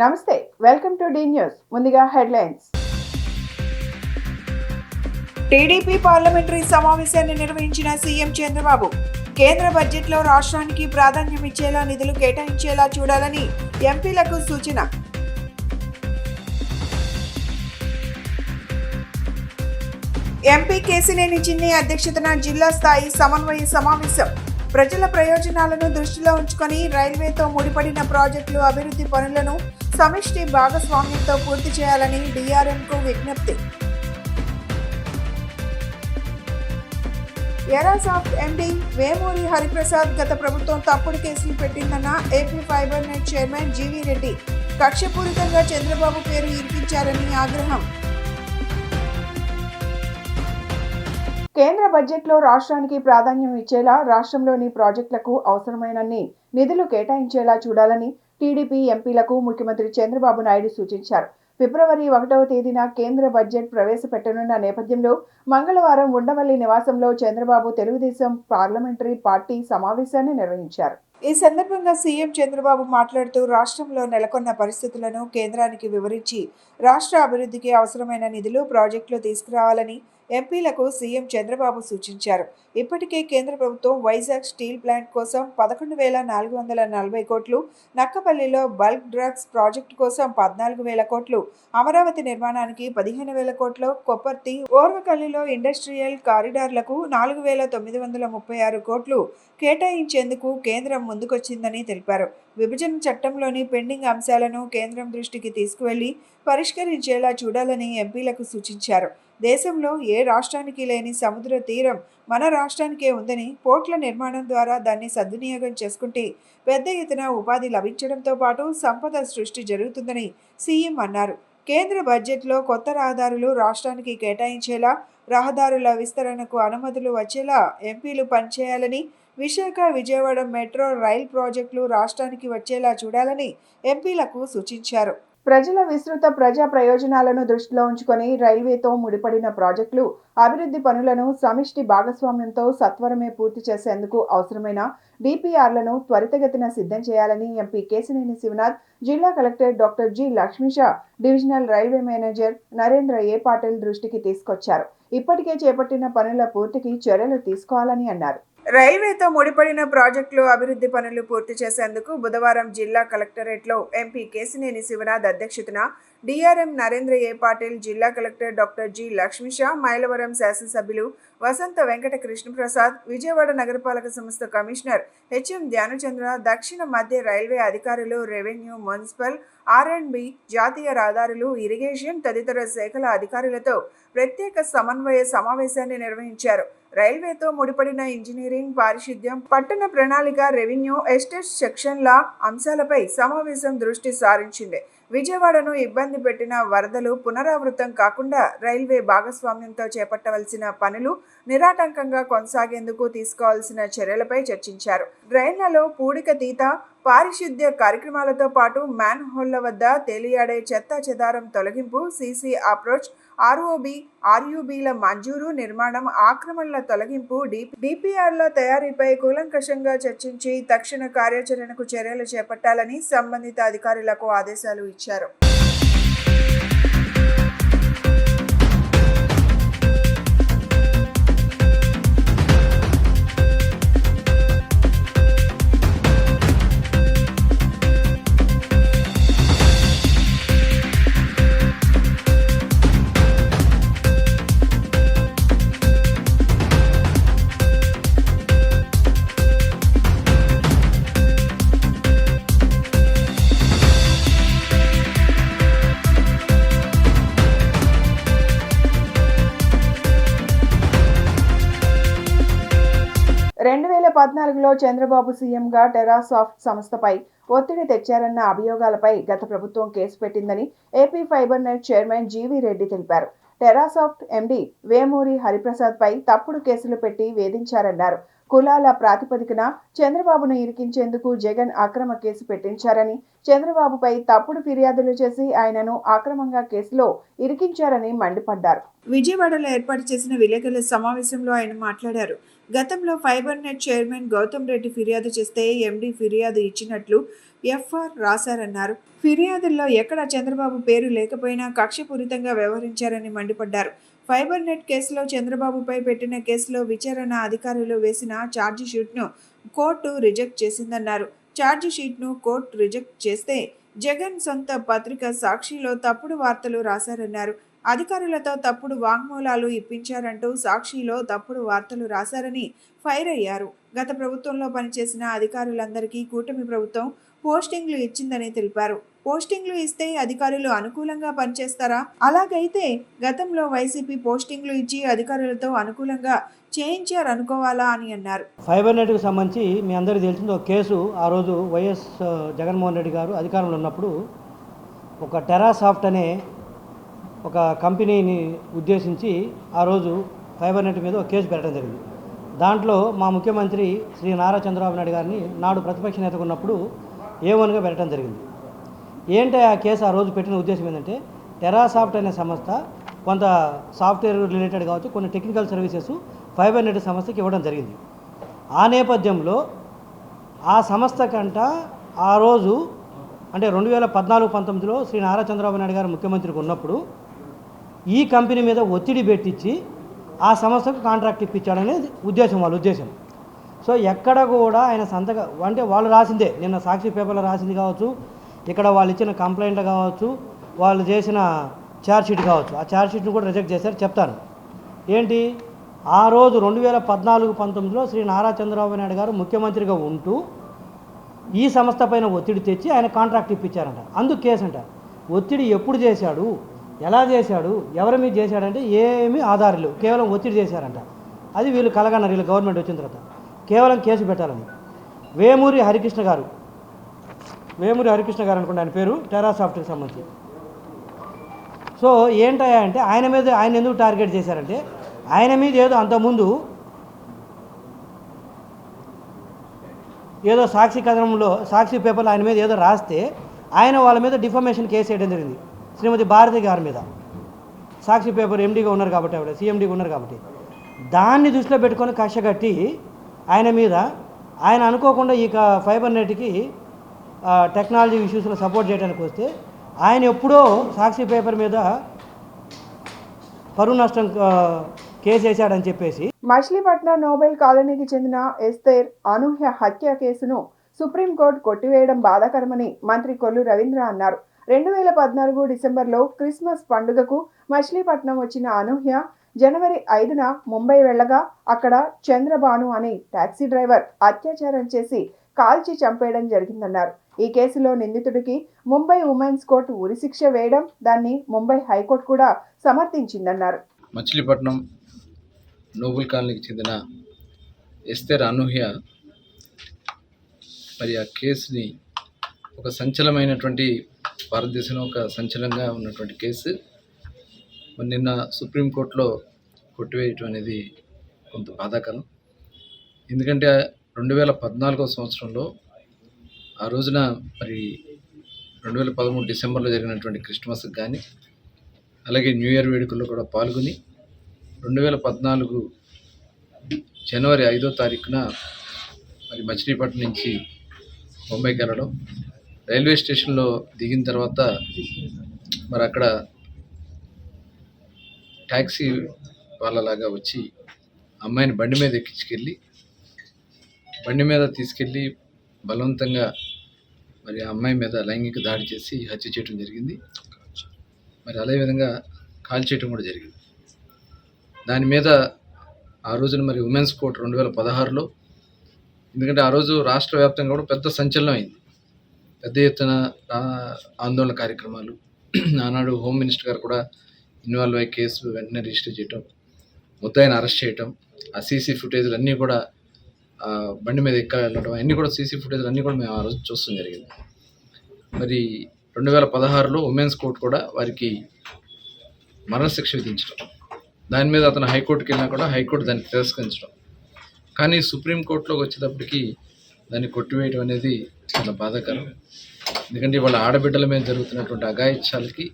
నమస్తే, welcome to D news. ముందుగా headlines. TDP parliamentary సమావేశాన్ని నిర్వహించిన సీఎం చంద్రబాబు కేంద్ర బడ్జెట్లో రాష్ట్రానికి ప్రాధాన్యం ఇచ్చేలా నిధులు కేటాయించేలా చూడాలని ఎంపీలకు సూచన. ఎంపీ కేశినేని చిన్ని అధ్యక్షతన జిల్లా స్థాయి సమన్వయ సమావేశం. ప్రజల ప్రయోజనాలను దృష్టిలో ఉంచుకొని రైల్వేతో ముడిపడిన ప్రాజెక్టులు అభివృద్ధి పనులను సమిష్టి భాగస్వామ్యంతో పూర్తి చేయాలని డీఆర్ఎంకు విజ్ఞప్తి. ఎరాసాఫ్ట్ ఎండీ వేమూరి హరిప్రసాద్ గత ప్రభుత్వం తప్పుడు కేసులు పెట్టిందన్న AP fiber net chairman GV Reddy. కక్షపూరితంగా చంద్రబాబు పేరు ఇరికించారని ఆగ్రహం. కేంద్ర బడ్జెట్లో రాష్ట్రానికి ప్రాధాన్యం ఇచ్చేలా రాష్ట్రంలోని ప్రాజెక్టులకు అవసరమైనన్ని నిధులు కేటాయించేలా చూడాలని టీడీపీ ఎంపీలకు ముఖ్యమంత్రి చంద్రబాబు నాయుడు సూచించారు. ఫిబ్రవరి 1వ తేదీన కేంద్ర బడ్జెట్ ప్రవేశపెట్టనున్న నేపథ్యంలో మంగళవారం ఉండవల్లి నివాసంలో చంద్రబాబు తెలుగుదేశం పార్లమెంటరీ పార్టీ సమావేశాన్ని నిర్వహించారు. ఈ సందర్భంగా సీఎం చంద్రబాబు మాట్లాడుతూ రాష్ట్రంలో నెలకొన్న పరిస్థితులను కేంద్రానికి వివరించి రాష్ట్ర అభివృద్ధికి అవసరమైన నిధులు ప్రాజెక్టులు తీసుకురావాలని ఎంపీలకు సీఎం చంద్రబాబు సూచించారు. ఇప్పటికే కేంద్ర ప్రభుత్వం వైజాగ్ స్టీల్ ప్లాంట్ కోసం 11,440 కోట్లు, నక్కపల్లిలో బల్క్ డ్రగ్స్ ప్రాజెక్టు కోసం 14,000 కోట్లు, అమరావతి నిర్మాణానికి 15,000 కోట్లు, కొప్పర్తి, ఓర్వకల్లిలో ఇండస్ట్రియల్ కారిడార్లకు 4,936 కోట్లు కేటాయించేందుకు కేంద్రం ముందుకొచ్చిందని తెలిపారు. విభజన చట్టంలోని పెండింగ్ అంశాలను కేంద్రం దృష్టికి తీసుకువెళ్లి పరిష్కరించేలా చూడాలని ఎంపీలకు సూచించారు. దేశంలో ఏ రాష్ట్రానికి లేని సముద్ర తీరం మన రాష్ట్రానికే ఉందని, పోర్ట్ల నిర్మాణం ద్వారా దాన్ని సద్వినియోగం చేసుకుంటే పెద్ద ఎత్తున ఉపాధి లభించడంతో పాటు సంపద సృష్టి జరుగుతుందని సీఎం అన్నారు. కేంద్ర బడ్జెట్లో కొత్త రహదారులు రాష్ట్రానికి కేటాయించేలా, రహదారుల విస్తరణకు అనుమతులు వచ్చేలా ఎంపీలు పనిచేయాలని, విశాఖ విజయవాడ మెట్రో రైల్ ప్రాజెక్టులు రాష్ట్రానికి వచ్చేలా చూడాలని ఎంపీలకు సూచించారు. ప్రజల విస్తృత ప్రజా ప్రయోజనాలను దృష్టిలో ఉంచుకొని రైల్వేతో ముడిపడిన ప్రాజెక్టులు అభివృద్ధి పనులను సమిష్టి భాగస్వామ్యంతో సత్వరమే పూర్తి చేసేందుకు అవసరమైన డిపిఆర్లను త్వరితగతిన సిద్ధం చేయాలని ఎంపీ కేశినేని శివనాథ్, జిల్లా collector doctor G Lakshmisha, divisional railway manager Narendra A Patil దృష్టికి తీసుకొచ్చారు. ఇప్పటికే చేపట్టిన పనుల పూర్తికి చర్యలు తీసుకోవాలని అన్నారు. రైల్వేతో ముడిపడిన ప్రాజెక్టులు అభివృద్ధి పనులు పూర్తి చేసేందుకు బుధవారం జిల్లా కలెక్టరేట్లో ఎంపీ కేశినేని శివనాథ్ అధ్యక్షతన డీఆర్ఎం నరేంద్ర ఏ పాటిల్, జిల్లా collector doctor G Lakshmisha, Mylavaram శాసనసభ్యులు వసంత వెంకట కృష్ణప్రసాద్, విజయవాడ నగరపాలక సంస్థ కమిషనర్ హెచ్ఎం ధ్యానచంద్ర, దక్షిణ మధ్య రైల్వే అధికారులు, రెవెన్యూ, మున్సిపల్, ఆర్అండ్బి, జాతీయ రహదారులు, ఇరిగేషన్ తదితర శాఖల అధికారులతో ప్రత్యేక సమన్వయ సమావేశాన్ని నిర్వహించారు. రైల్వేతో ముడిపడిన ఇంజనీరింగ్, పారిశుద్ధ్యం, పట్టణ ప్రణాళిక, రెవెన్యూ, ఎస్టేట్ సెక్షన్ల అంశాలపై సమావేశం దృష్టి సారించింది. విజయవాడను ఇబ్బంది పెట్టిన వరదలు పునరావృతం కాకుండా రైల్వే భాగస్వామ్యంతో చేపట్టవలసిన పనులు నిరాటంకంగా కొనసాగేందుకు తీసుకోవాల్సిన చర్యలపై చర్చించారు. డ్రైన్లలో పూడిక తీత, పారిశుద్ధ్య కార్యక్రమాలతో పాటు మ్యాన్ హోళ్ల వద్ద తేలియాడే చెత్త చెదారం తొలగింపు, సీసీ అప్రోచ్, ఆర్ఓబి, ఆర్యుబిల మంజూరు, నిర్మాణం, ఆక్రమణల తొలగింపు, డిపిఆర్ల తయారీపై కూలంకషంగా చర్చించి తక్షణ కార్యాచరణకు చర్యలు చేపట్టాలని సంబంధిత అధికారులకు ఆదేశాలు ఇచ్చారు. లో చంద్రబాబు సీఎంగా టెరాసాఫ్ట్ సంస్థపై ఒత్తిడి తెచ్చారన్న అభియోగాలపై గత ప్రభుత్వం కేసు పెట్టిందని AP fiber net chairman GV Reddy తెలిపారు. టెరాసాఫ్ట్ ఎండీ వేమూరి హరిప్రసాద్ పై తప్పుడు కేసులు పెట్టి వేధించారన్నారు. కులాల ప్రాతిపదికన చంద్రబాబును ఇరికించేందుకు జగన్ అక్రమ కేసు పెట్టించారని, చంద్రబాబుపై తప్పుడు ఫిర్యాదులు చేసి ఆయనను అక్రమంగా కేసులో ఇరికించారని మండిపడ్డారు. విజయవాడలో ఏర్పాటు చేసిన విలేకరుల సమావేశంలో ఆయన మాట్లాడారు. గతంలో fibre net chairman Gautam Reddy ఫిర్యాదు చేస్తే ఎండీ ఫిర్యాదు ఇచ్చినట్లు ఎఫ్ఆర్ రాశారన్నారు. ఫిర్యాదుల్లో ఎక్కడ చంద్రబాబు పేరు లేకపోయినా కక్షపూరితంగా వ్యవహరించారని మండిపడ్డారు. ఫైబర్ నెట్ కేసులో చంద్రబాబుపై పెట్టిన కేసులో విచారణ అధికారులు వేసిన ఛార్జిషీట్ను కోర్టు రిజెక్ట్ చేసిందన్నారు. ఛార్జిషీట్ను కోర్టు రిజెక్ట్ చేస్తే జగన్ సొంత పత్రిక సాక్షిలో తప్పుడు వార్తలు రాశారన్నారు. అధికారులతో తప్పుడు వాంగ్మూలాలు ఇప్పించారంటూ సాక్షిలో తప్పుడు వార్తలు రాశారని ఫైర్ అయ్యారు. గత ప్రభుత్వంలో పనిచేసిన అధికారులందరికీ కూటమి ప్రభుత్వం పోస్టింగ్లు ఇచ్చిందని తెలిపారు. పోస్టింగ్లు ఇస్తే అధికారులు అనుకూలంగా పనిచేస్తారా? అలాగైతే గతంలో వైసీపీ పోస్టింగ్లు ఇచ్చి అధికారులతో అనుకూలంగా చేయించారనుకోవాలా అని అన్నారు. ఫైబర్ నెట్కి సంబంధించి మీ అందరికీ తెలిసింది ఒక కేసు. ఆ రోజు వైఎస్ జగన్మోహన్ రెడ్డి గారు అధికారంలో ఉన్నప్పుడు ఒక టెరాసాఫ్ట్ అనే ఒక కంపెనీని ఉద్దేశించి ఆ రోజు ఫైబర్ నెట్ మీద ఒక కేసు పెట్టడం జరిగింది. దాంట్లో మా ముఖ్యమంత్రి శ్రీ నారా చంద్రబాబు నాయుడు గారిని నాడు ప్రతిపక్ష నేతగా ఉన్నప్పుడు A1గా పెట్టడం జరిగింది. ఏంటి ఆ కేసు ఆ రోజు పెట్టిన ఉద్దేశం ఏంటంటే, టెరాసాఫ్ట్ అనే సంస్థ కొంత సాఫ్ట్వేర్ రిలేటెడ్ కావచ్చు, కొన్ని టెక్నికల్ సర్వీసెస్ ఫైబర్ నెట్ సంస్థకి ఇవ్వడం జరిగింది. ఆ నేపథ్యంలో ఆ సంస్థ కంట ఆ రోజు అంటే 2014-19లో శ్రీ నారా చంద్రబాబు నాయుడు గారు ముఖ్యమంత్రికి ఉన్నప్పుడు ఈ కంపెనీ మీద ఒత్తిడి పెట్టించి ఆ సంస్థకు కాంట్రాక్ట్ ఇప్పించాడనేది ఉద్దేశం, వాళ్ళ ఉద్దేశం. సో ఎక్కడ కూడా ఆయన సంతకం అంటే వాళ్ళు రాసిందే, నిన్న సాక్షి పేపర్లో రాసింది కావచ్చు, ఇక్కడ వాళ్ళు ఇచ్చిన కంప్లైంట్లు కావచ్చు, వాళ్ళు చేసిన ఛార్జ్షీట్ కావచ్చు, ఆ ఛార్జ్షీట్ను కూడా రిజెక్ట్ చేశారు. చెప్తాను ఏంటి. ఆ రోజు 2014-19లో శ్రీ నారా చంద్రబాబు నాయుడు గారు ముఖ్యమంత్రిగా ఉంటూ ఈ సంస్థ పైన ఒత్తిడి తెచ్చి ఆయన కాంట్రాక్ట్ ఇప్పించారంట. అందుకు కేసు అంట. ఒత్తిడి ఎప్పుడు చేశాడు, ఎలా చేశాడు, ఎవరి మీద చేశాడంటే ఏమీ ఆధారాలు, కేవలం ఒత్తిడి చేశారంట. అది వీళ్ళు కలగన్నారు, వీళ్ళు గవర్నమెంట్ వచ్చిన తర్వాత కేవలం కేసు పెట్టాలని. వేమూరి హరికృష్ణ గారు అనుకోండి ఆయన పేరు, టెరాసాఫ్ట్కి సంబంధించి. సో ఏంటయ్యా అంటే ఆయన ఎందుకు టార్గెట్ చేశారంటే, ఆయన మీద ఏదో అంతకుముందు ఏదో సాక్షి కథనంలో సాక్షి పేపర్లో ఆయన మీద ఏదో రాస్తే ఆయన వాళ్ళ మీద డిఫమేషన్ కేసు వేయడం జరిగింది, శ్రీమతి భారతి గారి మీద. సాక్షి పేపర్ ఎండీగా ఉన్నారు కాబట్టి, ఆవిడ సీఎండీగా ఉన్నారు కాబట్టి, దాన్ని దృష్టిలో పెట్టుకొని కక్ష కట్టి ఆయన మీద, ఆయన అనుకోకుండా ఈ ఫైబర్ నెట్కి టెక్నాలజీ ఇష్యూస్లో సపోర్ట్ చేయడానికి వస్తే ఆయన ఎప్పుడో సాక్షి పేపర్ మీద పరువు నష్టం కేసు వేశాడని చెప్పేసి. మచిలీపట్నం నోబెల్ కాలనీకి చెందిన ఎస్తేర్ అనూహ్య హత్య కేసును సుప్రీంకోర్టు కొట్టివేయడం బాధాకరమని మంత్రి కొల్లు రవీంద్ర అన్నారు. 2014 డిసెంబర్లో క్రిస్మస్ పండుగకు మచిలీపట్నం వచ్చిన అనూహ్య జనవరి 5న ముంబై వెళ్లగా అక్కడ చంద్రబాను అనే టాక్సీ డ్రైవర్ అత్యాచారం చేసి కాల్చి చంపేయడం జరిగిందన్నారు. ఈ కేసులో నిందితుడికి ముంబై ఉమెన్స్ కోర్టు ఉరిశిక్ష వేయడం, దాన్ని ముంబై హైకోర్టు కూడా సమర్థించిందన్నారు. మచిలీపట్నం నోబెల్ కాలనీకి చెందిన ఎస్తేర్ అనూహ్య మరి ఆ కేసుని ఒక సంచలనమైనటువంటి, భారతదేశంలో ఒక సంచలనంగా ఉన్నటువంటి కేసు మరి నిన్న సుప్రీంకోర్టులో కొట్టివేయటం అనేది కొంత బాధాకరం. ఎందుకంటే 2014 సంవత్సరంలో ఆ రోజున మరి 2013 డిసెంబర్లో జరిగినటువంటి క్రిస్మస్కి కానీ, అలాగే న్యూ ఇయర్ వేడుకల్లో కూడా పాల్గొని 2014 జనవరి 5వ తారీఖున మరి మచిలీపట్నం నుంచి ముంబైకి వెళ్ళడం, రైల్వే స్టేషన్లో దిగిన తర్వాత మరి అక్కడ ట్యాక్సీ వాళ్ళలాగా వచ్చి అమ్మాయిని బండి మీద తీసుకెళ్ళి బలవంతంగా మరి ఆ అమ్మాయి మీద లైంగిక దాడి చేసి హత్య చేయడం జరిగింది. మరి అదేవిధంగా కాల్ చేయడం కూడా జరిగింది. దాని మీద ఆ రోజున మరి ఉమెన్స్ కోర్టు 2016లో, ఎందుకంటే ఆ రోజు రాష్ట్ర వ్యాప్తంగా కూడా పెద్ద సంచలనం అయింది, పెద్ద ఎత్తున ఆందోళన కార్యక్రమాలు. ఆనాడు హోమ్ మినిస్టర్ గారు కూడా ఇన్వాల్వ్ అయ్యే కేసు వెంటనే రిజిస్టర్ చేయటం, ముద్దాయిని అరెస్ట్ చేయటం, ఆ సీసీ ఫుటేజ్లు అన్నీ కూడా బండి మీద వెళ్ళడం, అన్నీ కూడా సీసీ ఫుటేజ్లు అన్నీ కూడా మేము ఆ రోజు చూస్తాం జరిగింది. మరి 2016లో ఉమెన్స్ కోర్టు కూడా వారికి మరణశిక్ష విధించడం, దాని మీద అతను హైకోర్టుకి వెళ్ళినా కూడా హైకోర్టు దాన్ని తిరస్కరించడం. కానీ సుప్రీంకోర్టులోకి వచ్చేటప్పటికి దాన్ని కొట్టివేయడం అనేది చాలా బాధాకరం. ఎందుకంటే వాళ్ళ ఆడబిడ్డల మీద జరుగుతున్నటువంటి అఘాయిత్యాలకి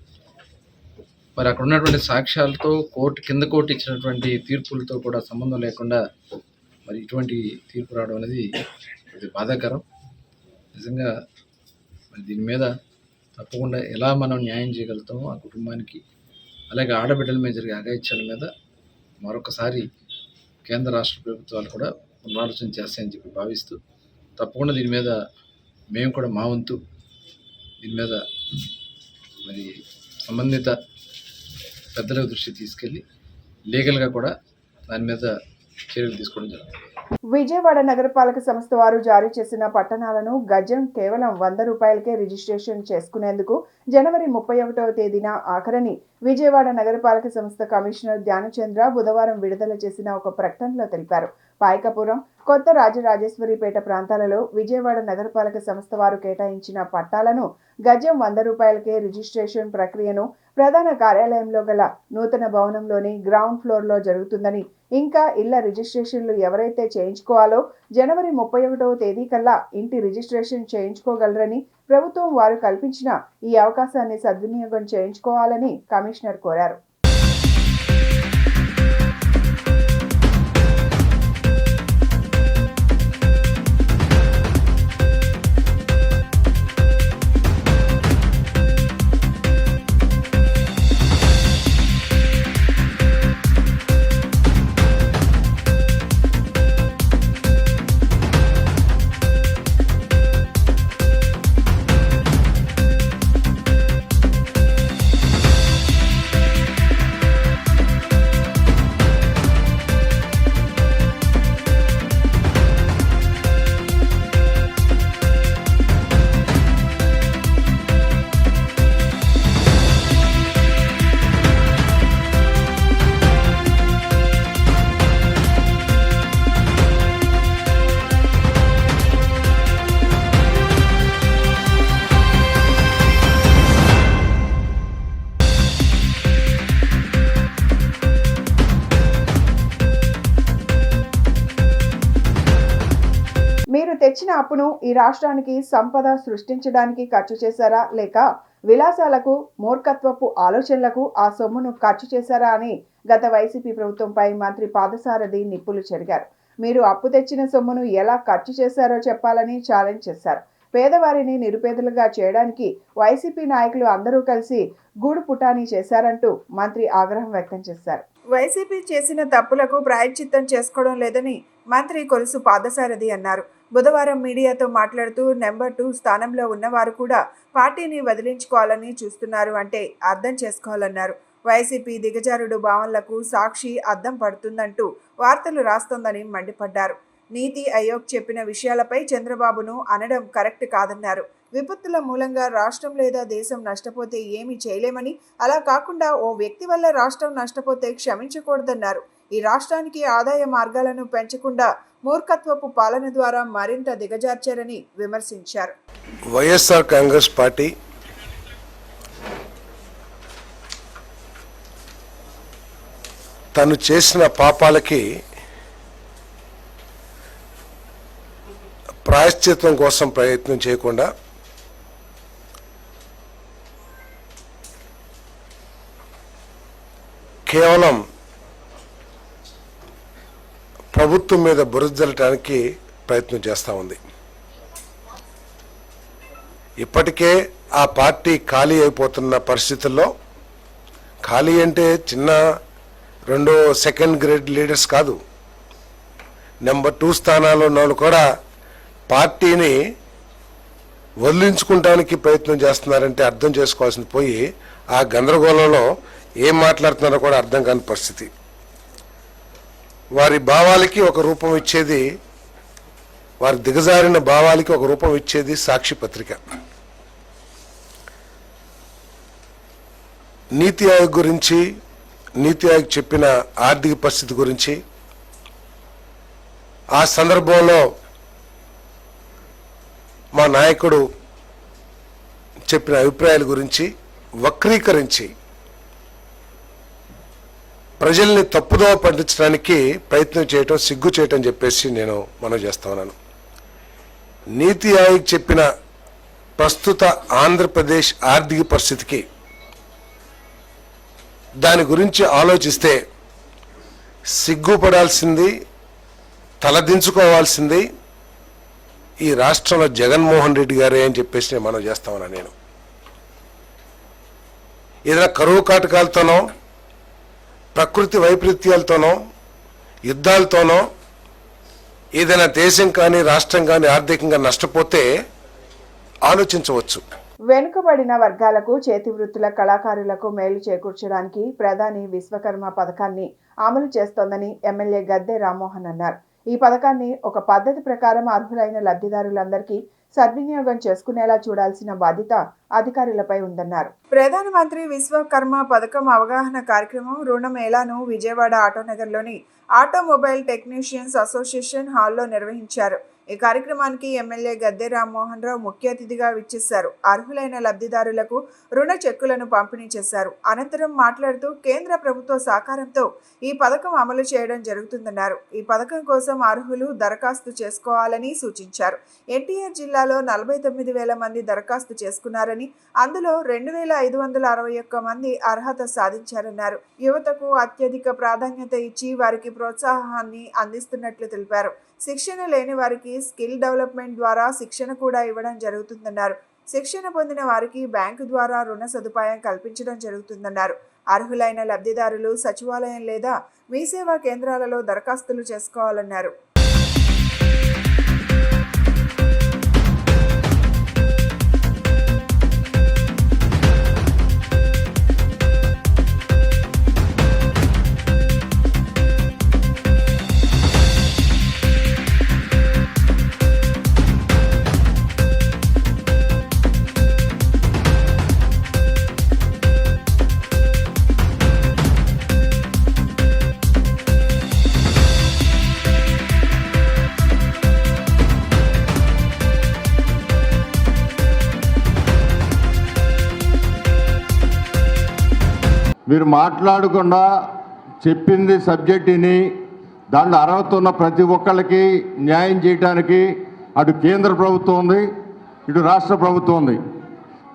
మరి అక్కడ ఉన్నటువంటి సాక్ష్యాలతో కింద కోర్టు ఇచ్చినటువంటి తీర్పులతో కూడా సంబంధం లేకుండా మరి ఇటువంటి తీర్పు రావడం అనేది ఇది బాధాకరం. నిజంగా మరి దీని మీద తప్పకుండా ఎలా మనం న్యాయం చేయగలుగుతామో ఆ కుటుంబానికి, అలాగే ఆడబిడ్డల మీద జరిగే అఘాయిత్యాల మీద మరొకసారి కేంద్ర రాష్ట్ర ప్రభుత్వాలు కూడా పునరాలోచన చేస్తాయని చెప్పి భావిస్తూ, తప్పకుండా దీని మీద మేము కూడా మా వంతు దీని మీద మరి సంబంధిత పెద్దల దృష్టి తీసుకెళ్ళి లీగల్గా కూడా దాని మీద చర్యలు తీసుకోవడం జరుగుతుంది. విజయవాడ నగరపాలక సంస్థ వారు జారీ చేసిన పట్టణాలను గజం కేవలం 100 రూపాయలకే రిజిస్ట్రేషన్ చేసుకునేందుకు జనవరి 31వ తేదీన ఆఖరని విజయవాడ నగరపాలక సంస్థ కమిషనర్ ధ్యానచంద్ర బుధవారం విడుదల చేసిన ఒక ప్రకటనలో తెలిపారు. పాయకపురం, కొత్త రాజరాజేశ్వరిపేట ప్రాంతాలలో విజయవాడ నగరపాలక సంస్థ వారు కేటాయించిన పట్టాలను గజం 100 రూపాయలకే రిజిస్ట్రేషన్ ప్రక్రియను ప్రధాన కార్యాలయంలో గల నూతన భవనంలోని గ్రౌండ్ ఫ్లోర్లో జరుగుతుందని, ఇంకా ఇళ్ల రిజిస్ట్రేషన్లు ఎవరైతే చేయించుకోవాలో జనవరి 31వ తేదీ కల్లా ఇంటి రిజిస్ట్రేషన్ చేయించుకోగలరని ప్రభుత్వం వారు కల్పించిన ఈ అవకాశాన్ని సద్వినియోగం చేయించుకోవాలని కమిషనర్ కోరారు. మీరు తెచ్చిన అప్పును ఈ రాష్ట్రానికి సంపద సృష్టించడానికి ఖర్చు చేశారా, లేక విలాసాలకు, మూర్ఖత్వపు ఆలోచనలకు ఆ సొమ్మును ఖర్చు చేశారా అని గత వైసీపీ ప్రభుత్వంపై మంత్రి పాదసారథి నిప్పులు చెరిగారు. మీరు అప్పు తెచ్చిన సొమ్మును ఎలా ఖర్చు చేశారో చెప్పాలని ఛాలెంజ్ చేశారు. పేదవారిని నిరుపేదలుగా చేయడానికి వైసీపీ నాయకులు అందరూ కలిసి గూడు పుటానీ చేశారంటూ మంత్రి ఆగ్రహం వ్యక్తం చేశారు. వైసీపీ చేసిన తప్పులకు ప్రాయశ్చిత్తం చేసుకోవడం లేదని మంత్రి కొలుసు పాదసారథి అన్నారు. బుధవారం మీడియాతో మాట్లాడుతూ నెంబర్ 2 స్థానంలో ఉన్నవారు కూడా పార్టీని వదిలించుకోవాలని చూస్తున్నారు అంటే అర్థం చేసుకోవాలన్నారు. వైసీపీ దిగజారుడు భావనలకు సాక్షి అద్దం పడుతుందంటూ వార్తలు రాస్తోందని మండిపడ్డారు. నీతి ఆయోగ్ చెప్పిన విషయాలపై చంద్రబాబును అనడం కరెక్ట్ కాదన్నారు. విపత్తుల మూలంగా రాష్ట్రం లేదా దేశం నష్టపోతే ఏమీ చేయలేమని, అలా కాకుండా ఓ వ్యక్తి వల్ల రాష్ట్రం నష్టపోతే క్షమించకూడదన్నారు. ఈ రాష్ట్రానికి ఆదాయ మార్గాలను పెంచకుండా మూర్ఖత్వపు పాలన ద్వారా మరింత దిగజార్చారని విమర్శించారు. వైఎస్ఆర్ కాంగ్రెస్ పార్టీ తను చేసిన పాపాలకి ప్రాయశ్చిత్తం కోసం ప్రయత్నం చేయకుండా కేవలం ప్రభుత్వం మీద బురద జల్లటానికి ప్రయత్నం చేస్తూ ఉంది. ఇప్పటికే ఆ పార్టీ ఖాళీ అయిపోతున్న పరిస్థితుల్లో, ఖాళీ అంటే చిన్న 2వ సెకండ్ గ్రేడ్ లీడర్స్ కాదు, నెంబర్ 2 స్థానాల్లో ఉన్న వాళ్ళు కూడా పార్టీని వదిలించుకుంటానికి ప్రయత్నం చేస్తున్నారంటే అర్థం చేసుకోవాల్సింది పోయి ఆ గందరగోళంలో ఏం మాట్లాడుతున్నారో కూడా అర్థం కాని పరిస్థితి. వారి భావాలకి ఒక రూపం ఇచ్చేది, వారి దిగజారిన భావాలకి ఒక రూపం ఇచ్చేది సాక్షి పత్రిక. నీతి ఆయోగ్ గురించి, నీతి ఆయోగ్ చెప్పిన ఆర్థిక పరిస్థితి గురించి, ఆ సందర్భంలో మా నాయకుడు చెప్పిన అభిప్రాయాల గురించి వక్రీకరించి ప్రజల్ని తప్పుదోవ పట్టించడానికి ప్రయత్నం చేయటం సిగ్గు చేయటం చెప్పేసి నేను మనవి చేస్తా ఉన్నాను. నీతి ఆయోగ్ చెప్పిన ప్రస్తుత ఆంధ్రప్రదేశ్ ఆర్థిక పరిస్థితికి, దాని గురించి ఆలోచిస్తే సిగ్గుపడాల్సింది తలదించుకోవాల్సింది ఈ రాష్ట్రంలో జగన్మోహన్ రెడ్డి గారే అని చెప్పేసి నేను మనం చేస్తామన్నా. నేను ఏదైనా కరువు కాటకాలతోనో ప్రకృతి వైపరీత్యాలతోనో యుద్ధాలతోనో ఏదైనా దేశం కానీ రాష్ట్రం కానీ ఆర్థికంగా నష్టపోతే ఆలోచించవచ్చు. వెనుకబడిన వర్గాలకు చేతి వృత్తుల కళాకారులకు మేలు చేకూర్చడానికి ప్రధాని విశ్వకర్మ పథకాన్ని అమలు చేస్తోందని ఎమ్మెల్యే గద్దె రామ్మోహన్ అన్నారు. ఈ పథకాన్ని ఒక పద్ధతి ప్రకారం అర్హులైన లబ్ధిదారులందరికీ సద్వినియోగం చేసుకునేలా చూడాల్సిన బాధ్యత అధికారులపై ఉందన్నారు. ప్రధానమంత్రి విశ్వకర్మ పథకం అవగాహన కార్యక్రమం రుణమేళాను విజయవాడ ఆటోనగర్లోని ఆటోమొబైల్ టెక్నీషియన్స్ అసోసియేషన్ హాల్లో నిర్వహించారు. ఈ కార్యక్రమానికి ఎమ్మెల్యే గద్దె రామ్మోహన్ రావు ముఖ్య అతిథిగా విచ్చేశారు. అర్హులైన లబ్ధిదారులకు రుణ చెక్కులను పంపిణీ చేశారు. అనంతరం మాట్లాడుతూ కేంద్ర ప్రభుత్వ సహకారంతో ఈ పథకం అమలు చేయడం జరుగుతుందన్నారు. ఈ పథకం కోసం అర్హులు దరఖాస్తు చేసుకోవాలని సూచించారు. ఎన్టీఆర్ జిల్లాలో 49,000 మంది దరఖాస్తు చేసుకున్నారని, అందులో 2,561 మంది అర్హత సాధించారన్నారు. యువతకు అత్యధిక ప్రాధాన్యత ఇచ్చి వారికి ప్రోత్సాహాన్ని అందిస్తున్నట్లు తెలిపారు. శిక్షణ లేని వారికి స్కిల్ డెవలప్మెంట్ ద్వారా శిక్షణ కూడా ఇవ్వడం జరుగుతుందన్నారు. శిక్షణ పొందిన వారికి బ్యాంకు ద్వారా రుణ సదుపాయం కల్పించడం జరుగుతుందన్నారు. అర్హులైన లబ్ధిదారులు సచివాలయం లేదా మీ సేవా కేంద్రాలలో దరఖాస్తులు చేసుకోవాలన్నారు. మీరు మాట్లాడకుండా చెప్పింది సబ్జెక్ట్ విని దాంట్లో అర్హత ఉన్న ప్రతి ఒక్కళ్ళకి న్యాయం చేయడానికి అటు కేంద్ర ప్రభుత్వం ఉంది, ఇటు రాష్ట్ర ప్రభుత్వం ఉంది.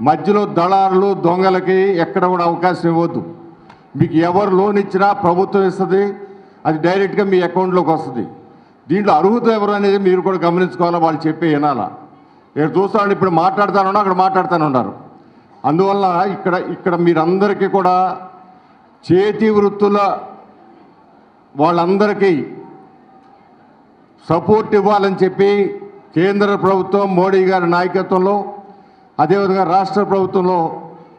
మధ్యలో దళారులు దొంగలకి ఎక్కడ కూడా అవకాశం ఇవ్వద్దు. మీకు ఎవరు లోన్ ఇచ్చినా ప్రభుత్వం ఇస్తుంది, అది డైరెక్ట్గా మీ అకౌంట్లోకి వస్తుంది. దీంట్లో అర్హత ఎవరు అనేది మీరు కూడా గమనించుకోవాలా, వాళ్ళు చెప్పే వినాలా. ఇక్కడ చూస్తాను, ఇప్పుడు మాట్లాడుతానున్నా అక్కడ మాట్లాడుతూనే ఉన్నారు. అందువల్ల ఇక్కడ మీరందరికీ కూడా చేతి వృత్తుల వాళ్ళందరికీ సపోర్ట్ ఇవ్వాలని చెప్పి కేంద్ర ప్రభుత్వం మోడీ గారి నాయకత్వంలో, అదేవిధంగా రాష్ట్ర ప్రభుత్వంలో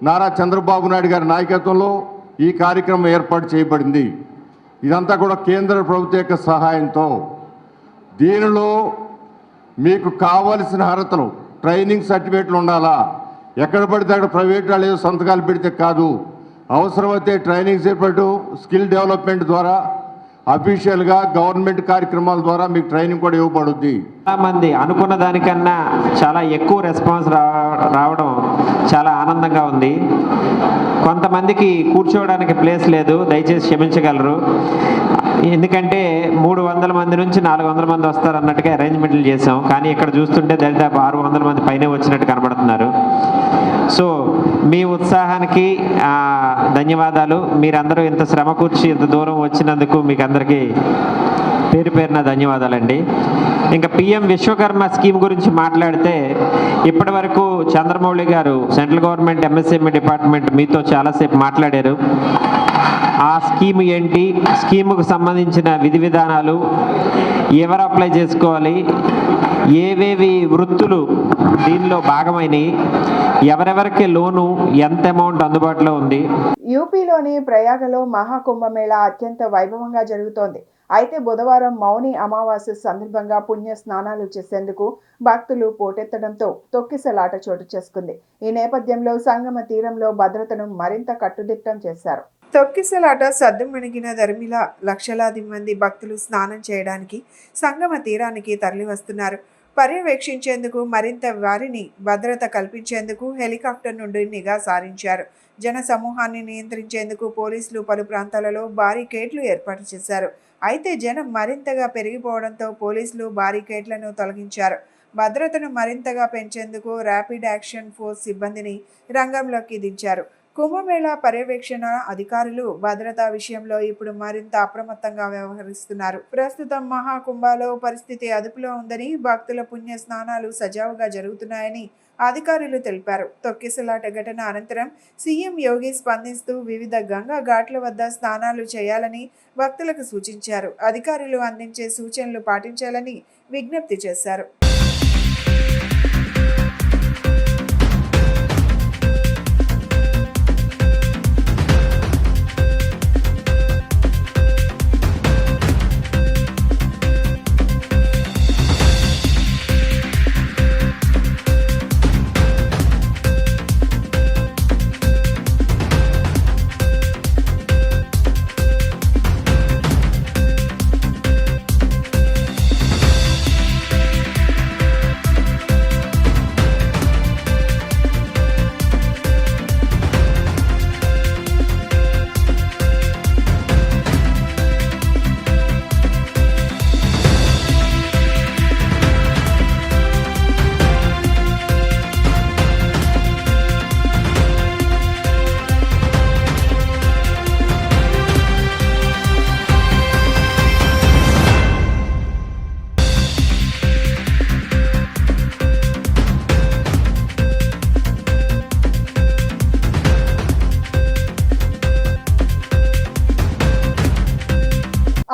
నారా చంద్రబాబు నాయుడు గారి నాయకత్వంలో ఈ కార్యక్రమం ఏర్పాటు చేయబడింది. ఇదంతా కూడా కేంద్ర ప్రభుత్వం యొక్క సహాయంతో. దీనిలో మీకు కావలసిన అర్హతలు, ట్రైనింగ్ సర్టిఫికేట్లు ఉండాలా. ఎక్కడ పడితే అక్కడ ప్రైవేట్ వాళ్ళు ఏదో సంతకాలు పెడితే కాదు. అవసరమైతే ట్రైనింగ్ సర్టిఫికేట్, స్కిల్ డెవలప్మెంట్ ద్వారా అఫీషియల్గా గవర్నమెంట్ కార్యక్రమాల ద్వారా మీకు ట్రైనింగ్ కూడా ఇవ్వబడుద్ది. చాలామంది అనుకున్న దానికన్నా చాలా ఎక్కువ రెస్పాన్స్ రావడం చాలా ఆనందంగా ఉంది. కొంతమందికి కూర్చోవడానికి ప్లేస్ లేదు, దయచేసి క్షమించగలరు. ఎందుకంటే 300 మంది నుంచి 400 మంది వస్తారు అన్నట్టుగా అరేంజ్మెంట్లు చేసాం. కానీ ఇక్కడ చూస్తుంటే దాదాపు 600 మంది పైనే వచ్చినట్టు కనబడుతున్నారు. సో మీ ఉత్సాహానికి ధన్యవాదాలు. మీరందరూ ఇంత శ్రమ కూర్చి ఇంత దూరం వచ్చినందుకు మీకు అందరికీ పేరు పేరున ధన్యవాదాలండి. ఇంకా పిఎం విశ్వకర్మ స్కీమ్ గురించి మాట్లాడితే, ఇప్పటి వరకు చంద్రమౌళి గారు సెంట్రల్ గవర్నమెంట్ ఎంఎస్ఎంఈ డిపార్ట్మెంట్ మీతో చాలాసేపు మాట్లాడారు. ఆ స్కీమ్ ఏంటి, స్కీముకు సంబంధించిన విధి విధానాలు, ఎవరు అప్లై చేసుకోవాలి, ఏవేవి వృత్తులు దీనిలో భాగమైనవి, ఎవరెవరికి లోను, ఎంత అమౌంట్ అందుబాటులో ఉంది. యూపీలోని ప్రయాగలో మహాకుంభమేళా అత్యంత వైభవంగా జరుగుతోంది. అయితే బుధవారం మౌని అమావాస్య సందర్భంగా పుణ్య స్నానాలు చేసేందుకు భక్తులు పోటెత్తడంతో తొక్కిసలాట చోటు చేసుకుంది. ఈ నేపథ్యంలో సంగమ తీరంలో భద్రతను మరింత కట్టుదిట్టం చేశారు. తొక్కిసలాట సద్దుమణిగిన ధర్మిలా లక్షలాది మంది భక్తులు స్నానం చేయడానికి సంగమ తీరానికి తరలివస్తున్నారు. పర్యవేక్షించేందుకు మరింత వారిని భద్రత కల్పించేందుకు హెలికాప్టర్ నుండి నిఘా సారించారు. జన సమూహాన్ని నియంత్రించేందుకు పోలీసులు పలు ప్రాంతాలలో బారికేడ్లు ఏర్పాటు చేశారు. అయితే జనం మరింతగా పెరిగిపోవడంతో పోలీసులు బారికేడ్లను తొలగించారు. భద్రతను మరింతగా పెంచేందుకు ర్యాపిడ్ యాక్షన్ ఫోర్స్ సిబ్బందిని రంగంలోకి దించారు. కుంభమేళా పర్యవేక్షణ అధికారులు భద్రతా విషయంలో ఇప్పుడు మరింత అప్రమత్తంగా వ్యవహరిస్తున్నారు. ప్రస్తుతం మహాకుంభాలో పరిస్థితి అదుపులో ఉందని, భక్తుల పుణ్య స్నానాలు సజావుగా జరుగుతున్నాయని అధికారులు తెలిపారు. తొక్కిసలాట ఘటన అనంతరం సీఎం యోగి స్పందిస్తూ వివిధ గంగా ఘాట్ల వద్ద స్నానాలు చేయాలని భక్తులకు సూచించారు. అధికారులు అందించే సూచనలు పాటించాలని విజ్ఞప్తి చేశారు.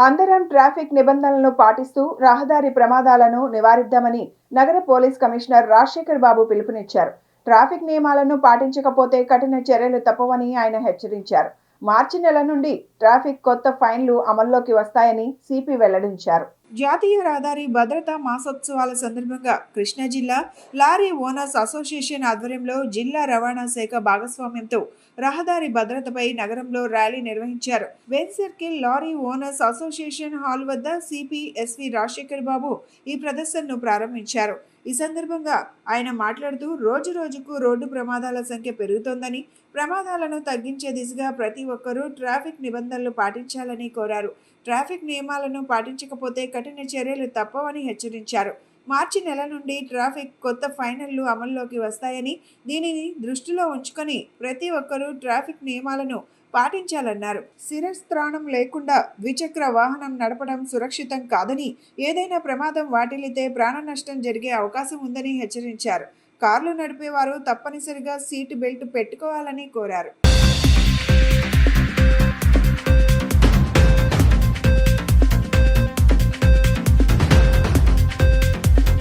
అందరం ట్రాఫిక్ నిబంధనలను పాటిస్తూ రహదారి ప్రమాదాలను నివారిద్దామని నగర పోలీస్ కమిషనర్ రాజశేఖర్ బాబు పిలుపునిచ్చారు. ట్రాఫిక్ నియమాలను పాటించకపోతే కఠిన చర్యలు తప్పవని ఆయన హెచ్చరించారు. మార్చి నెల నుండి ట్రాఫిక్ కొత్త ఫైన్లు అమల్లోకి వస్తాయని సిపి వెల్లడించారు. జాతీయ రహదారి భద్రతా మాసోత్సవాల సందర్భంగా కృష్ణా జిల్లా లారీ ఓనర్స్ అసోసియేషన్ ఆధ్వర్యంలో జిల్లా రవాణా శాఖ భాగస్వామ్యంతో రహదారి భద్రతపై నగరంలో ర్యాలీ నిర్వహించారు. Ben circle lorry owners association hall వద్ద సిపి ఎస్వి రాజశేఖర్ బాబు ఈ ప్రదర్శనను ప్రారంభించారు. ఈ సందర్భంగా ఆయన మాట్లాడుతూ రోజు రోజుకు రోడ్డు ప్రమాదాల సంఖ్య పెరుగుతోందని, ప్రమాదాలను తగ్గించే దిశగా ప్రతి ఒక్కరూ ట్రాఫిక్ నిబంధనలు పాటించాలని కోరారు. ట్రాఫిక్ నియమాలను పాటించకపోతే కఠిన చర్యలు తప్పవని హెచ్చరించారు. మార్చి నెల నుండి ట్రాఫిక్ కొత్త ఫైన్లు అమల్లోకి వస్తాయని, దీనిని దృష్టిలో ఉంచుకొని ప్రతి ఒక్కరూ ట్రాఫిక్ నియమాలను పాటించాలన్నారు. శిరస్త్రాణం లేకుండా ద్విచక్ర వాహనం నడపడం సురక్షితం కాదని, ఏదైనా ప్రమాదం వాటిల్లితే ప్రాణ నష్టం జరిగే అవకాశం ఉందని హెచ్చరించారు. కార్లు నడిపేవారు తప్పనిసరిగా సీటు బెల్ట్ పెట్టుకోవాలని కోరారు.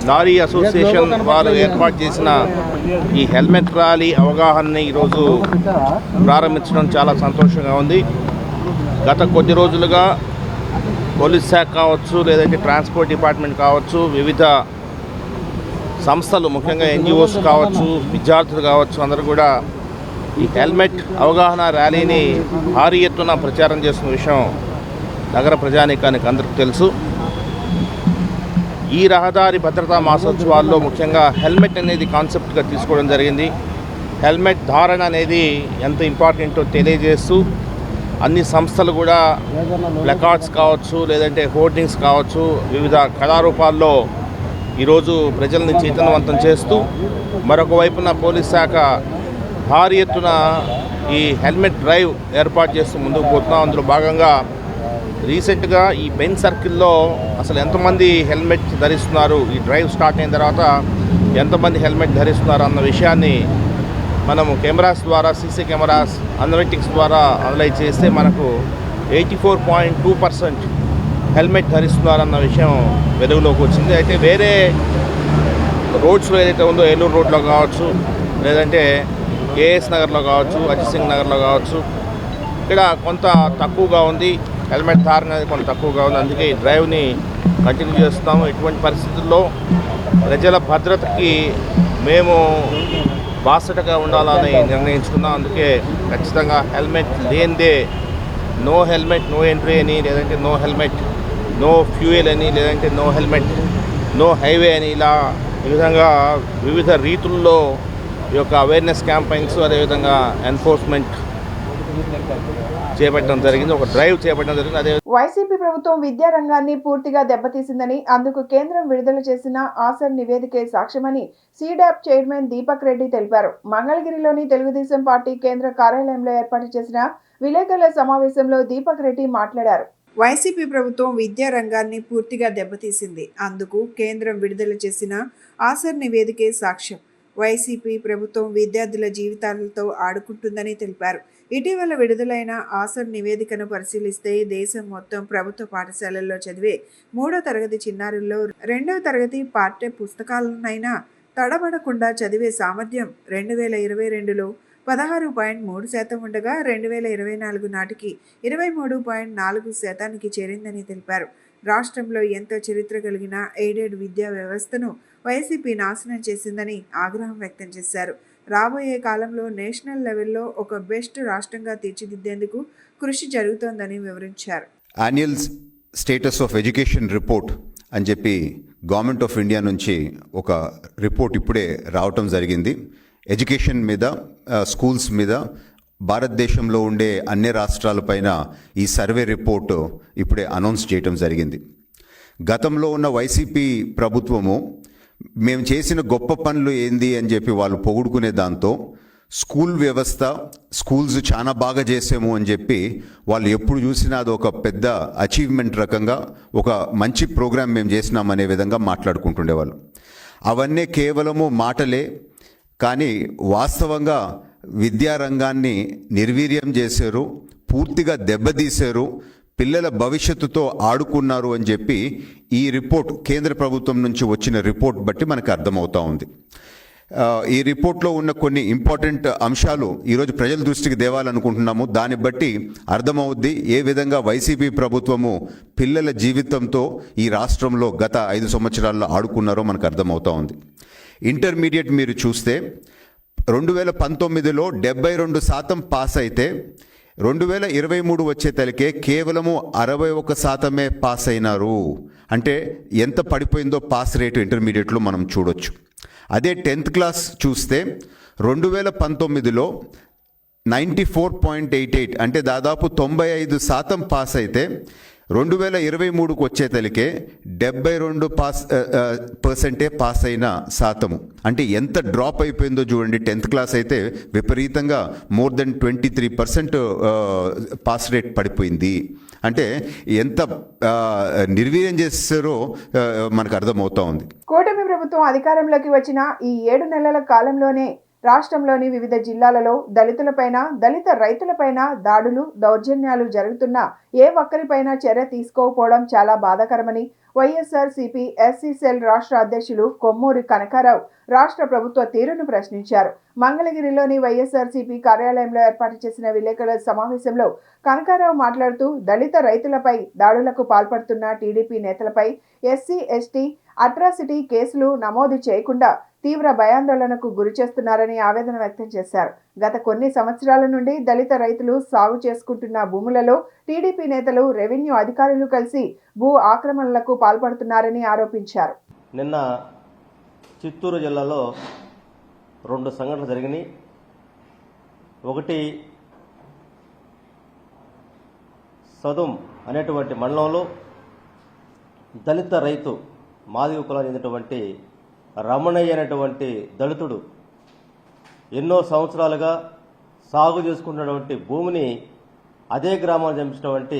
లారీ అసోసియేషన్ వారు ఏర్పాటు చేసిన ఈ హెల్మెట్ ర్యాలీ అవగాహనని ఈరోజు ప్రారంభించడం చాలా సంతోషంగా ఉంది. గత కొద్ది రోజులుగా పోలీస్ శాఖ కావచ్చు, లేదంటే ట్రాన్స్పోర్ట్ డిపార్ట్మెంట్ కావచ్చు, వివిధ సంస్థలు ముఖ్యంగా ఎన్జిఓస్ కావచ్చు, విద్యార్థులు కావచ్చు, అందరూ కూడా ఈ హెల్మెట్ అవగాహన ర్యాలీని భారీ ఎత్తున ప్రచారం చేస్తున్న విషయం నగర ప్రజానీకానికి అందరికీ తెలుసు. ఈ రహదారి భద్రతా మాసోత్సవాల్లో ముఖ్యంగా హెల్మెట్ అనేది కాన్సెప్ట్గా తీసుకోవడం జరిగింది. హెల్మెట్ ధారణ అనేది ఎంత ఇంపార్టెంటో తెలియజేస్తూ అన్ని సంస్థలు కూడా ప్లకార్డ్స్ కావచ్చు, లేదంటే హోర్డింగ్స్ కావచ్చు, వివిధ కళారూపాల్లో ఈరోజు ప్రజల్ని చైతన్యవంతం చేస్తూ, మరొక వైపున పోలీస్ శాఖ భారీ ఎత్తున ఈ హెల్మెట్ డ్రైవ్ ఏర్పాటు చేస్తూ ముందుకు పోతున్నాం. అందులో భాగంగా రీసెంట్గా ఈ బెన్ సర్కిల్లో అసలు ఎంతమంది హెల్మెట్ ధరిస్తున్నారు, ఈ డ్రైవ్ స్టార్ట్ అయిన తర్వాత ఎంతమంది హెల్మెట్ ధరిస్తున్నారు అన్న విషయాన్ని మనము కెమెరాస్ ద్వారా, సీసీ కెమెరాస్ అనలిటిక్స్ ద్వారా అనలైజ్ చేస్తే మనకు 84.2% హెల్మెట్ ధరిస్తున్నారన్న విషయం వెలుగులోకి వచ్చింది. అయితే వేరే రోడ్స్లో ఏదైతే ఉందో, ఏలూరు రోడ్లో కావచ్చు, లేదంటే ఏఎస్ నగర్లో కావచ్చు, అజిత్ సింగ్ నగర్లో కావచ్చు, ఇక్కడ కొంత తక్కువగా ఉంది, హెల్మెట్ ధారణ అనేది కొంత తక్కువగా ఉంది. అందుకే ఈ డ్రైవ్ని కంటిన్యూ చేస్తున్నాము. ఎటువంటి పరిస్థితుల్లో ప్రజల భద్రతకి మేము బాసటగా ఉండాలని నిర్ణయించుకున్నాం. అందుకే ఖచ్చితంగా హెల్మెట్ లేనిదే నో హెల్మెట్ నో ఎంట్రీ అని, లేదంటే నో హెల్మెట్ నో ఫ్యూయల్ అని, లేదంటే నో హెల్మెట్ నో హైవే అని, ఇలా ఈ విధంగా వివిధ రీతుల్లో ఈ యొక్క అవేర్నెస్ క్యాంపెయిన్స్, అదేవిధంగా ఎన్ఫోర్స్మెంట్ చేపట్టడం జరిగింది, ఒక డ్రైవ్ చేపట్టడం జరిగింది. అదే వైసీపీ ప్రభుత్వం విద్యా రంగాన్ని పూర్తిగా దెబ్బతీసిందని, అందుకు కేంద్రం విడుదల చేసిన ఆసర్ నివేదికే సాక్ష్యమని సీడాప్ చైర్మన్ దీపక్ రెడ్డి తెలిపారు. మంగళగిరిలోని తెలుగుదేశం పార్టీ కేంద్ర కార్యాలయంలో ఏర్పాటు చేసిన విలేకరుల సమావేశంలో దీపక్ రెడ్డి మాట్లాడారు. వైసీపీ ప్రభుత్వం విద్యా రంగాన్ని పూర్తిగా దెబ్బతీసింది, అందుకు కేంద్రం విడుదల చేసిన ఆసర్ నివేదికే సాక్ష్యం. వైసీపీ ప్రభుత్వం విద్యార్థుల జీవితాలతో ఆడుకుంటుందని తెలిపారు. ఇటీవల విడుదలైన ఆసర్ నివేదికను పరిశీలిస్తే దేశం మొత్తం ప్రభుత్వ పాఠశాలల్లో చదివే 3వ తరగతి చిన్నారుల్లో 2వ తరగతి పాఠ్య పుస్తకాలనైనా తడబడకుండా చదివే సామర్థ్యం 2022లో 16.3% ఉండగా 2024 నాటికి 23.4% చేరిందని తెలిపారు. రాష్ట్రంలో ఎంతో చరిత్ర కలిగిన ఎయిడెడ్ విద్యా వ్యవస్థను వైసీపీ నాశనం చేసిందని ఆగ్రహం వ్యక్తం చేశారు. రాబోయే కాలంలో నేషనల్ లెవెల్లో ఒక బెస్ట్ రాష్ట్రంగా తీర్చిదిద్దేందుకు కృషి జరుగుతోందని వివరించారు. Annual status of education report అని చెప్పి గవర్నమెంట్ ఆఫ్ ఇండియా నుంచి ఒక రిపోర్ట్ ఇప్పుడే రావటం జరిగింది. ఎడ్యుకేషన్ మీద, స్కూల్స్ మీద భారతదేశంలో ఉండే అన్ని రాష్ట్రాలపైన ఈ సర్వే రిపోర్టు ఇప్పుడే అనౌన్స్ చేయటం జరిగింది. గతంలో ఉన్న వైసీపీ ప్రభుత్వము మేము చేసిన గొప్ప పనులు ఏంది అని చెప్పి వాళ్ళు పొగుడుకునే దాంతో స్కూల్ వ్యవస్థ, స్కూల్స్ చాలా బాగా చేసాము అని చెప్పి వాళ్ళు ఎప్పుడు చూసినా అది ఒక పెద్ద అచీవ్మెంట్ రకంగా ఒక మంచి ప్రోగ్రాం మేము చేసినామనే విధంగా మాట్లాడుకుంటుండేవాళ్ళు. అవన్నీ కేవలము మాటలే, కానీ వాస్తవంగా విద్యారంగాన్ని నిర్వీర్యం చేశారు, పూర్తిగా దెబ్బతీశారు, పిల్లల భవిష్యత్తుతో ఆడుకున్నారు అని చెప్పి ఈ రిపోర్ట్, కేంద్ర ప్రభుత్వం నుంచి వచ్చిన రిపోర్ట్ బట్టి మనకు అర్థమవుతా ఉంది. ఈ రిపోర్ట్లో ఉన్న కొన్ని ఇంపార్టెంట్ అంశాలు ఈరోజు ప్రజల దృష్టికి తేవాలనుకుంటున్నాము. దాన్ని బట్టి అర్థమవుద్ది ఏ విధంగా వైసీపీ ప్రభుత్వము పిల్లల జీవితంతో ఈ రాష్ట్రంలో గత 5 సంవత్సరాల్లో ఆడుకున్నారో మనకు అర్థమవుతా ఉంది. ఇంటర్మీడియట్ మీరు చూస్తే 2019లో 72% పాస్ అయితే 2023 వచ్చేతలకే కేవలము 61% పాస్ అయినారు. అంటే ఎంత పడిపోయిందో పాస్ రేటు ఇంటర్మీడియట్లో మనం చూడొచ్చు. అదే 10th క్లాస్ చూస్తే 2019లో 94.88 అంటే దాదాపు 95% పాస్ అయితే 2023కు వచ్చేతలికే 72% పాస్ అయిన శాతము. అంటే ఎంత డ్రాప్ అయిపోయిందో చూడండి. 10th క్లాస్ అయితే విపరీతంగా మోర్ దెన్ 23% పాస్ రేట్ పడిపోయింది. అంటే ఎంత నిర్వీర్యం చేస్తారో మనకు అర్థమవుతా ఉంది. కూటమి ప్రభుత్వం అధికారంలోకి వచ్చిన ఈ 7 నెలల కాలంలోనే రాష్ట్రంలోని వివిధ జిల్లాలలో దళితులపైన, దళిత రైతులపైన దాడులు, దౌర్జన్యాలు జరుగుతున్నా ఏ ఒక్కరిపైన చర్య తీసుకోకపోవడం చాలా బాధాకరమని వైఎస్ఆర్సీపీ ఎస్సీ సెల్ రాష్ట్ర అధ్యక్షులు కొమ్మూరి కనకారావు రాష్ట్ర ప్రభుత్వ తీరును ప్రశ్నించారు. మంగళగిరిలోని వైఎస్ఆర్సీపీ కార్యాలయంలో ఏర్పాటు చేసిన విలేకరుల సమావేశంలో కనకారావు మాట్లాడుతూ దళిత రైతులపై దాడులకు పాల్పడుతున్న టీడీపీ నేతలపై ఎస్సీ ఎస్టీ అట్రాసిటీ కేసులు నమోదు చేయకుండా తీవ్ర భయాందోళనకు గురి చేస్తున్నారని ఆవేదన వ్యక్తం చేశారు. గత కొన్ని సంవత్సరాల నుండి దళిత రైతులు సాగు చేసుకుంటున్న భూములలో టీడీపీ నేతలు, రెవెన్యూ అధికారులు కలిసి భూ ఆక్రమణలకు పాల్పడుతున్నారని ఆరోపించారు. నిన్న చిత్తూరు జిల్లాలో 2 సంఘటనలు జరిగినాయి. ఒకటి సదుం అనేటువంటి మండలంలో దళిత రైతు మాదిగ కులానికి చెందినటువంటి రమణయ్య అనేటువంటి దళితుడు ఎన్నో సంవత్సరాలుగా సాగు చేసుకున్నటువంటి భూమిని అదే గ్రామాన్ని చంపినటువంటి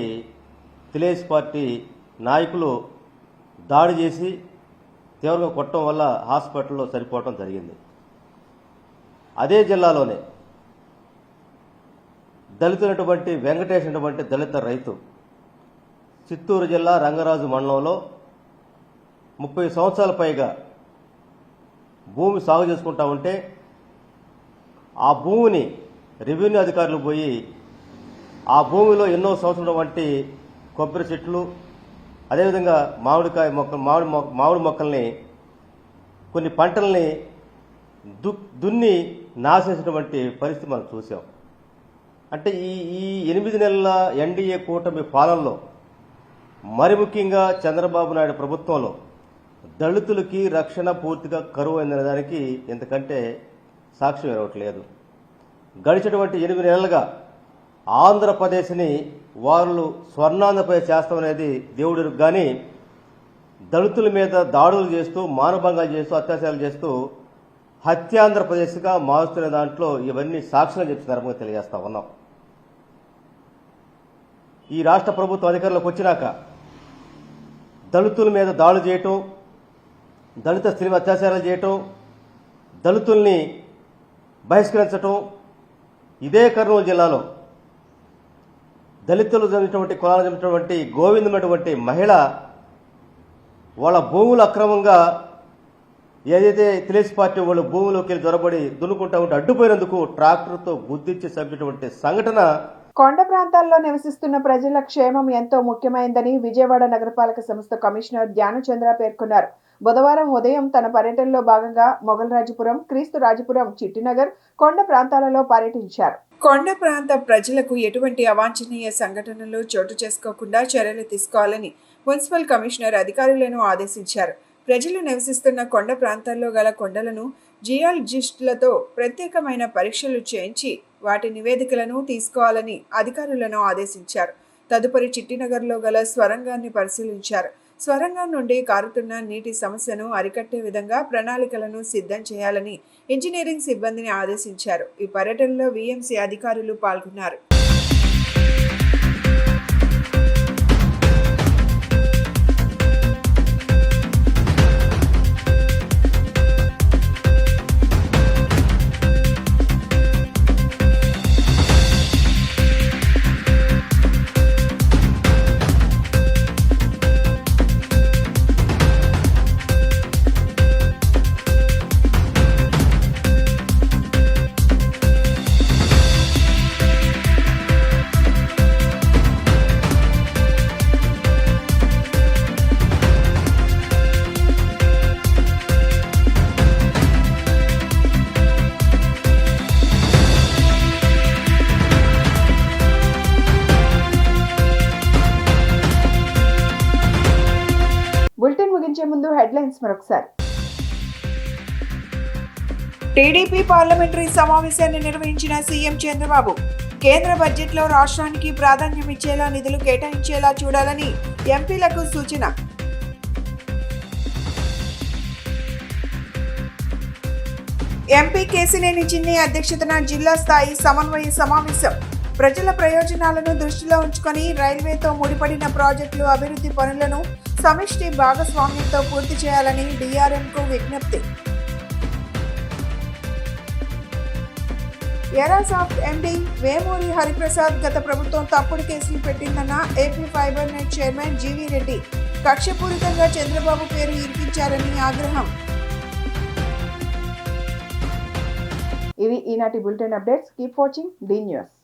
తెలుగుదేశం పార్టీ నాయకులు దాడి చేసి తీవ్రంగా కొట్టడం వల్ల హాస్పిటల్లో సరిపోవటం జరిగింది. అదే జిల్లాలోనే దళితులైనటువంటి వెంకటేష్ అనేటువంటి దళిత రైతు చిత్తూరు జిల్లా రంగరాజు మండలంలో 30 సంవత్సరాల పైగా భూమి సాగు చేసుకుంటా ఉంటే ఆ భూమిని రెవెన్యూ అధికారులు పోయి ఆ భూమిలో ఎన్నో సంవత్సరాల వంటి కొబ్బరి చెట్లు, అదేవిధంగా మామిడికాయ మొక్కలు, మామిడి మొక్కల్ని, కొన్ని పంటల్ని దున్ని నాశించినటువంటి పరిస్థితి మనం చూసాం. అంటే ఈ 8 నెలల ఎన్డీఏ కూటమి పాలనలో, మరి ముఖ్యంగా చంద్రబాబు నాయుడు ప్రభుత్వంలో దళితులకి రక్షణ పూర్తిగా కరువు అయిన దానికి ఇంతకంటే సాక్ష్యం ఇవ్వట్లేదు. గడిచినటువంటి 8 నెలలుగా ఆంధ్రప్రదేశ్ని వాళ్ళు స్వర్ణాంధ్రప్రదేశ్ చేస్తాం అనేది దేవుడికి కానీ దళితుల మీద దాడులు చేస్తూ మానభంగాలు చేస్తూ అత్యాచారాలు చేస్తూ హత్యాంధ్రప్రదేశ్గా మారుస్తున్న దాంట్లో ఇవన్నీ సాక్ష్యంగా చెప్పి సందర్భంగా తెలియజేస్తా ఉన్నాం. ఈ రాష్ట్ర ప్రభుత్వం అధికారంలోకి వచ్చినాక దళితుల మీద దాడులు చేయటం, దళిత స్త్రీల అత్యాచారాలు చేయటం, దళితుల్ని బహిష్కరించటం, ఇదే కర్నూలు జిల్లాలో దళితులు జరిగినటువంటి కులాలు జరిగినటువంటి గోవిందమైనటువంటి మహిళ వాళ్ళ భూములు అక్రమంగా ఏదైతే తెలుగు పార్టీ వాళ్ళు భూములోకి వెళ్ళి దొరబడి దున్నుకుంటా ఉంటే అడ్డుపోయినందుకు ట్రాక్టర్తో గుద్దించి చంపినటువంటి సంఘటన. కొండ ప్రాంతాల్లో నివసిస్తున్న ప్రజల క్షేమం ఎంతో ముఖ్యమైందని విజయవాడ నగరపాలక సంస్థ కమిషనర్ ధ్యానచంద్ర పేర్కొన్నారు. బుధవారం ఉదయం తన పర్యటనలో భాగంగా మొగల్రాజపురం, క్రీస్తురాజపురం, చిట్టినగర్, కొండ ప్రాంతాలలో పర్యటించారు. కొండ ప్రాంత ప్రజలకు ఎటువంటి అవాంఛనీయ సంఘటనలు చోటు చేసుకోకుండా చర్యలు తీసుకోవాలని మున్సిపల్ కమిషనర్ అధికారులను ఆదేశించారు. ప్రజలు నివసిస్తున్న కొండ ప్రాంతాల్లో గల కొండలను జియాలజిస్టులతో ప్రత్యేకమైన పరీక్షలు చేయించి వాటి నివేదికలను తీసుకోవాలని అధికారులను ఆదేశించారు. తదుపరి చిట్టినగర్లో గల స్వరంగాన్ని పరిశీలించారు. స్వరంగం నుండి కారుతున్న నీటి సమస్యను అరికట్టే విధంగా ప్రణాళికలను సిద్ధం చేయాలని ఇంజనీరింగ్ సిబ్బందిని ఆదేశించారు. ఈ పర్యటనలో వీఎంసీ అధికారులు పాల్గొన్నారు. బులెటిన్ ముగించే ముందు హెడ్లైన్స్ మరొకసారి. టీడీపీ పార్లమెంటరీ సమావేశాన్ని నిర్వహించిన సీఎం చంద్రబాబు కేంద్ర బడ్జెట్లో రాష్ట్రానికి ప్రాధాన్యం ఇచ్చేలా నిధులు కేటాయించేలా చూడాలని ఎంపీలకు సూచన. ఎంపీ కేసినేని చిన్ని అధ్యక్షతన జిల్లా స్థాయి సమన్వయ సమావేశం. ప్రజల ప్రయోజనాలను దృష్టిలో ఉంచుకొని రైల్వేతో ముడిపడిన ప్రాజెక్టులు అభివృద్ధి పనులను సమిష్టి భాగస్వామ్యంతో పూర్తి చేయాలని డీఆర్ఎంకు విజ్ఞప్తి. ఎరాసాఫ్ట్ ఎండీ వేమూరి హరిప్రసాద్ గత ప్రభుత్వం తప్పుడు కేసులు పెట్టిందన్న AP fiber net chairman GV Reddy. కక్షపూరితంగా చంద్రబాబు పేరు ఇరికించారని ఆగ్రహం. ఇవి ఈనాటి bulletin updates. Keep watching the news.